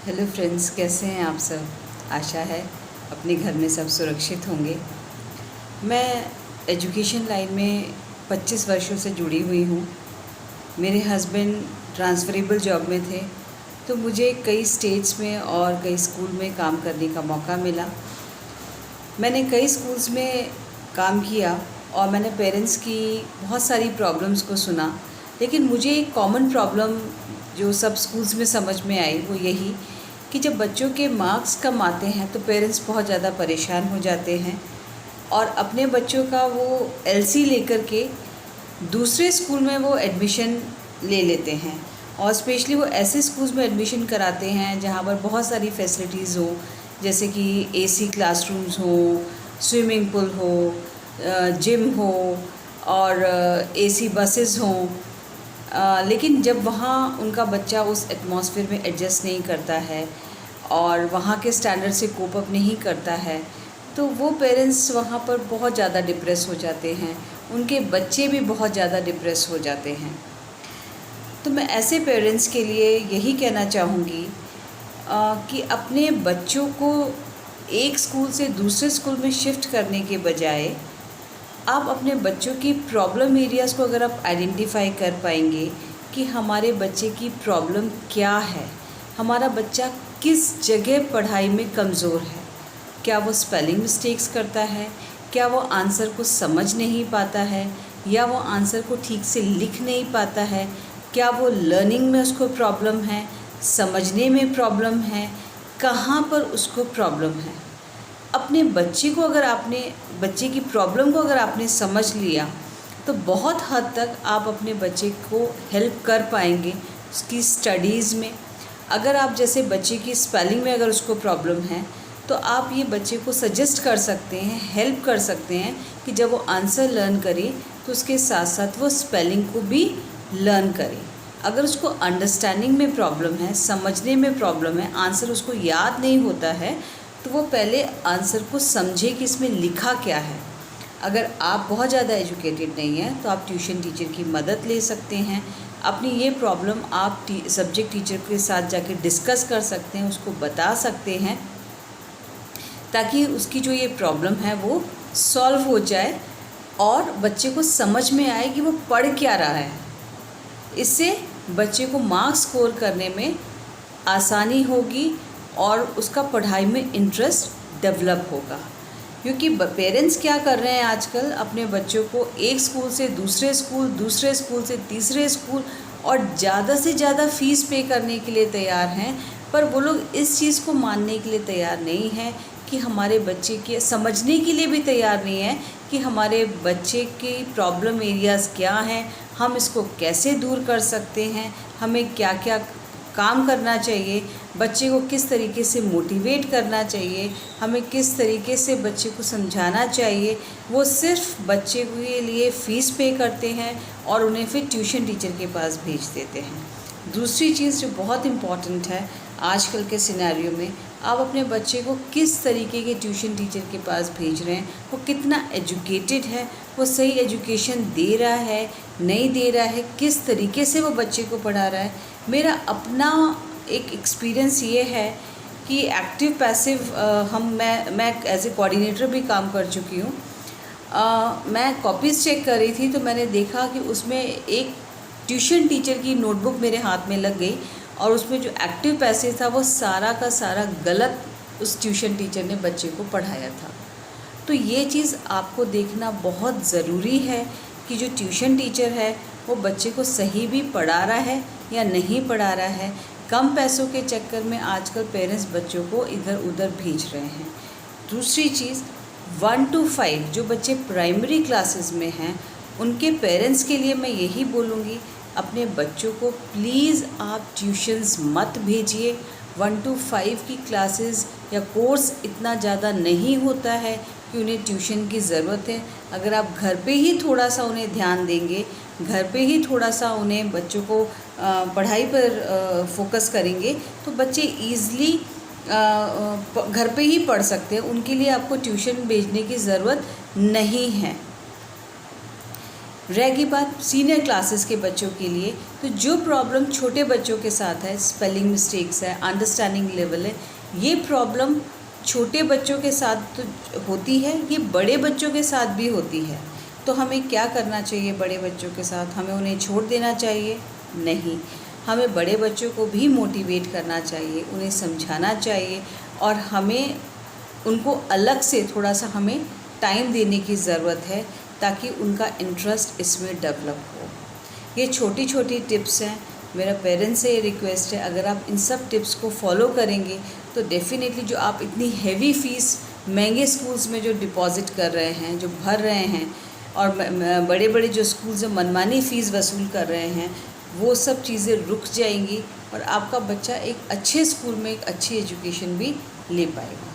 Hello friends, कैसे हैं आप सब। आशा है अपने घर में सब सुरक्षित होंगे। मैं एजुकेशन लाइन में 25 वर्षों से जुड़ी हुई हूँ। मेरे हस्बैंड ट्रांसफरेबल जॉब में थे, तो मुझे कई स्टेट्स में और कई स्कूल में काम करने का मौका मिला। मैंने कई स्कूल्स में काम किया और मैंने पेरेंट्स की बहुत सारी प्रॉब्लम्स को सुना, लेकिन मुझे एक कॉमन प्रॉब्लम जो सब स्कूल्स में समझ में आई वो यही कि जब बच्चों के मार्क्स कम आते हैं तो पेरेंट्स बहुत ज़्यादा परेशान हो जाते हैं और अपने बच्चों का वो एलसी लेकर के दूसरे स्कूल में वो एडमिशन ले लेते हैं। और स्पेशली वो ऐसे स्कूल्स में एडमिशन कराते हैं जहाँ पर बहुत सारी फैसिलिटीज़ हो, जैसे कि एसी क्लासरूम्स हो, स्विमिंग पूल हो, जिम हो और एसी बसेस हों। लेकिन जब वहाँ उनका बच्चा उस एटमॉस्फेयर में एडजस्ट नहीं करता है और वहाँ के स्टैंडर्ड से कोप अप नहीं करता है, तो वो पेरेंट्स वहाँ पर बहुत ज़्यादा डिप्रेस हो जाते हैं, उनके बच्चे भी बहुत ज़्यादा डिप्रेस हो जाते हैं। तो मैं ऐसे पेरेंट्स के लिए यही कहना चाहूँगी कि अपने बच्चों को एक स्कूल से दूसरे स्कूल में शिफ्ट करने के बजाय आप अपने बच्चों की प्रॉब्लम एरियाज़ को अगर आप आइडेंटिफाई कर पाएंगे कि हमारे बच्चे की प्रॉब्लम क्या है, हमारा बच्चा किस जगह पढ़ाई में कमज़ोर है, क्या वो स्पेलिंग मिस्टेक्स करता है, क्या वो आंसर को समझ नहीं पाता है, या वो आंसर को ठीक से लिख नहीं पाता है, क्या वो लर्निंग में उसको प्रॉब्लम है, समझने में प्रॉब्लम है, कहाँ पर उसको प्रॉब्लम है। अपने बच्चे की प्रॉब्लम को अगर आपने समझ लिया तो बहुत हद तक आप अपने बच्चे को हेल्प कर पाएंगे उसकी स्टडीज़ में। अगर आप जैसे बच्चे की स्पेलिंग में अगर उसको प्रॉब्लम है तो आप ये बच्चे को सजेस्ट कर सकते हैं, हेल्प कर सकते हैं कि जब वो आंसर लर्न करे तो उसके साथ साथ वो स्पेलिंग को भी लर्न करे। अगर उसको अंडरस्टैंडिंग में प्रॉब्लम है, समझने में प्रॉब्लम है, आंसर उसको याद नहीं होता है, तो वो पहले आंसर को समझे कि इसमें लिखा क्या है। अगर आप बहुत ज़्यादा एजुकेटेड नहीं हैं तो आप ट्यूशन टीचर की मदद ले सकते हैं। अपनी ये प्रॉब्लम आप सब्जेक्ट टीचर के साथ जाके डिस्कस कर सकते हैं, उसको बता सकते हैं, ताकि उसकी जो ये प्रॉब्लम है वो सॉल्व हो जाए और बच्चे को समझ में आए कि वो पढ़ क्या रहा है। इससे बच्चे को मार्क्स स्कोर करने में आसानी होगी और उसका पढ़ाई में इंटरेस्ट डेवलप होगा। क्योंकि पेरेंट्स क्या कर रहे हैं आजकल, अपने बच्चों को एक स्कूल से दूसरे स्कूल, दूसरे स्कूल से तीसरे स्कूल और ज़्यादा से ज़्यादा फ़ीस पे करने के लिए तैयार हैं, पर वो लोग इस चीज़ को मानने के लिए तैयार नहीं हैं कि हमारे बच्चे के समझने के लिए भी तैयार नहीं है कि हमारे बच्चे की प्रॉब्लम एरियाज़ क्या हैं, हम इसको कैसे दूर कर सकते हैं, हमें क्या क्या काम करना चाहिए, बच्चे को किस तरीके से मोटिवेट करना चाहिए, हमें किस तरीके से बच्चे को समझाना चाहिए। वो सिर्फ बच्चे के लिए फ़ीस पे करते हैं और उन्हें फिर ट्यूशन टीचर के पास भेज देते हैं। दूसरी चीज़ जो बहुत इम्पॉर्टेंट है आजकल के सिनेरियो में, आप अपने बच्चे को किस तरीके के ट्यूशन टीचर के पास भेज रहे हैं, वो कितना एजुकेटेड है, वो सही एजुकेशन दे रहा है, नहीं दे रहा है, किस तरीके से वो बच्चे को पढ़ा रहा है। मेरा अपना एक एक्सपीरियंस ये है कि एक्टिव पैसिव मैं एज ए कोऑर्डिनेटर भी काम कर चुकी हूँ। मैं कॉपीज़ चेक कर रही थी तो मैंने देखा कि उसमें एक ट्यूशन टीचर की नोटबुक मेरे हाथ में लग गई और उसमें जो एक्टिव पैसेज था वो सारा का सारा गलत उस ट्यूशन टीचर ने बच्चे को पढ़ाया था। तो ये चीज़ आपको देखना बहुत ज़रूरी है कि जो ट्यूशन टीचर है वो बच्चे को सही भी पढ़ा रहा है या नहीं पढ़ा रहा है। कम पैसों के चक्कर में आजकल पेरेंट्स बच्चों को इधर उधर भेज रहे हैं। दूसरी चीज़ 1 to 5 जो बच्चे प्राइमरी क्लासेस में हैं उनके पेरेंट्स के लिए मैं यही बोलूँगी, अपने बच्चों को प्लीज़ आप ट्यूशन्स मत भेजिए। 1 to 5 की क्लासेस या कोर्स इतना ज़्यादा नहीं होता है कि उन्हें ट्यूशन की ज़रूरत है। अगर आप घर पे ही थोड़ा सा उन्हें ध्यान देंगे, घर पे ही थोड़ा सा उन्हें बच्चों को पढ़ाई पर फोकस करेंगे तो बच्चे ईज़िली घर पे ही पढ़ सकते हैं। उनके लिए आपको ट्यूशन भेजने की ज़रूरत नहीं है। रहेगी बात सीनियर क्लासेस के बच्चों के लिए, तो जो प्रॉब्लम छोटे बच्चों के साथ है, स्पेलिंग मिस्टेक्स है, अंडरस्टैंडिंग लेवल है, ये प्रॉब्लम छोटे बच्चों के साथ तो होती है, ये बड़े बच्चों के साथ भी होती है। तो हमें क्या करना चाहिए बड़े बच्चों के साथ? हमें उन्हें छोड़ देना चाहिए? नहीं, हमें बड़े बच्चों को भी मोटिवेट करना चाहिए, उन्हें समझाना चाहिए, और हमें उनको अलग से थोड़ा सा हमें टाइम देने की ज़रूरत है ताकि उनका इंटरेस्ट इसमें डेवलप हो। ये छोटी छोटी टिप्स हैं। मेरा पेरेंट्स से ये रिक्वेस्ट है, अगर आप इन सब टिप्स को फॉलो करेंगे तो डेफ़िनेटली जो आप इतनी हैवी फ़ीस महंगे स्कूल्स में जो डिपॉज़िट कर रहे हैं, जो भर रहे हैं, और बड़े बड़े जो स्कूल्स में मनमानी फ़ीस वसूल कर रहे हैं, वो सब चीज़ें रुक जाएंगी और आपका बच्चा एक अच्छे स्कूल में एक अच्छी एजुकेशन भी ले पाएगा।